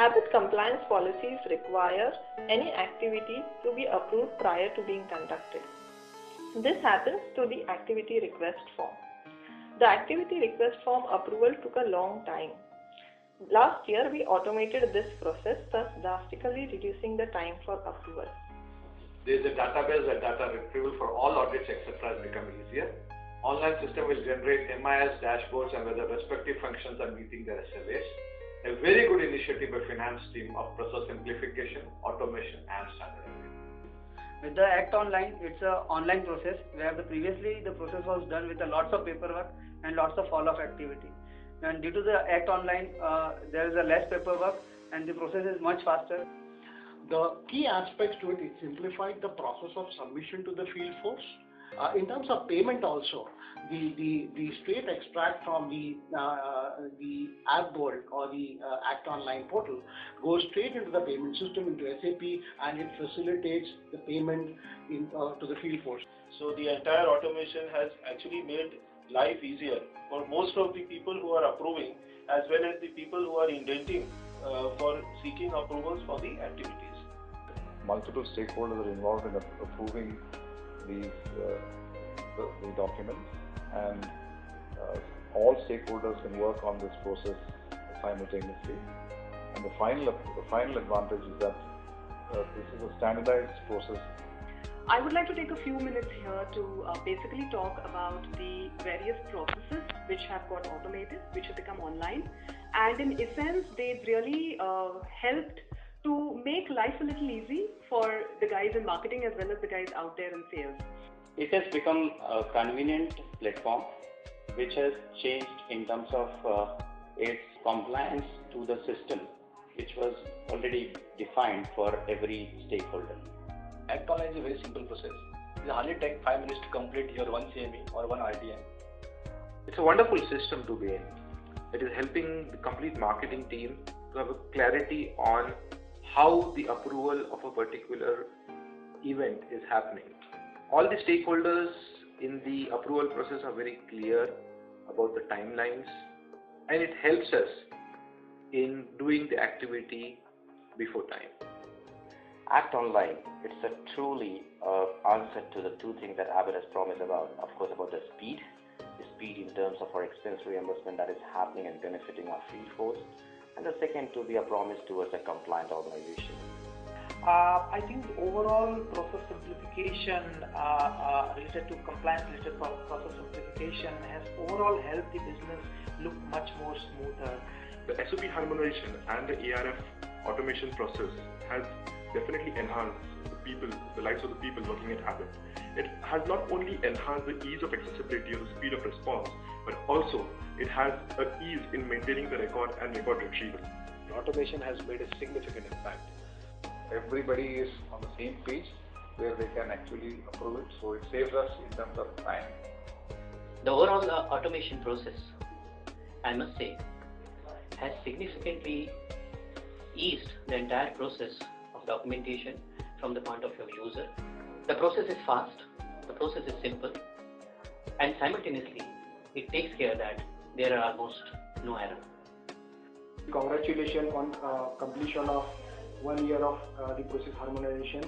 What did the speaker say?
Abbott compliance policies require any activity to be approved prior to being conducted. This happens through the activity request form. The activity request form approval took a long time. Last year, we automated this process, thus drastically reducing the time for approval. There is a database and data retrieval for all audits, etc. has become easier. Online system will generate MIS dashboards and whether respective functions are meeting their SLAs. A very good initiative by finance team of process simplification, automation and standardization. With the Act Online, it's an online process where previously the process was done with lots of paperwork and lots of follow-up activity. And due to the Act Online, there is a less paperwork and the process is much faster. The key aspects to it, it simplified the process of submission to the field force. In terms of payment also, the straight extract from the AppVault or the Act Online portal goes straight into the payment system, into SAP, and it facilitates the payment to the field force. So the entire automation has actually made life easier for most of the people who are approving as well as the people who are indenting for seeking approvals for the activities. Multiple stakeholders are involved in approving these the documents, and all stakeholders can work on this process simultaneously. And the final advantage is that this is a standardized process. I would like to take a few minutes here to basically talk about the various processes which have got automated, which have become online, and in essence they've really helped to make life a little easy for the guys in marketing as well as the guys out there in sales. It has become a convenient platform which has changed in terms of its compliance to the system, which was already defined for every stakeholder. Act Online is a very simple process. It hardly takes 5 minutes to complete your one CME or one RTM. It's a wonderful system to be in. It is helping the complete marketing team to have a clarity on how the approval of a particular event is happening. All the stakeholders in the approval process are very clear about the timelines, and it helps us in doing the activity before time. Act Online, it's a truly answer to the two things that Abbott has promised about. Of course, about the speed in terms of our expense reimbursement that is happening and benefiting our field force, and the second to be a promise towards a compliant organization. I think the overall process simplification related to compliance related process simplification has overall helped the business look much more smoother. The SOP harmonization and the ARF automation process has definitely enhanced the lives of the people working at Abbott. It has not only enhanced the ease of accessibility or the speed of response, but also it has an ease in maintaining the record and record retrieval. Automation has made a significant impact. Everybody is on the same page where they can actually approve it, so it saves us in terms of time. The overall automation process, I must say, has significantly eased the entire process of documentation from the point of view of user. The process is fast, the process is simple, and simultaneously it takes care that there are almost no error. Congratulations on completion of 1 year of the process harmonization.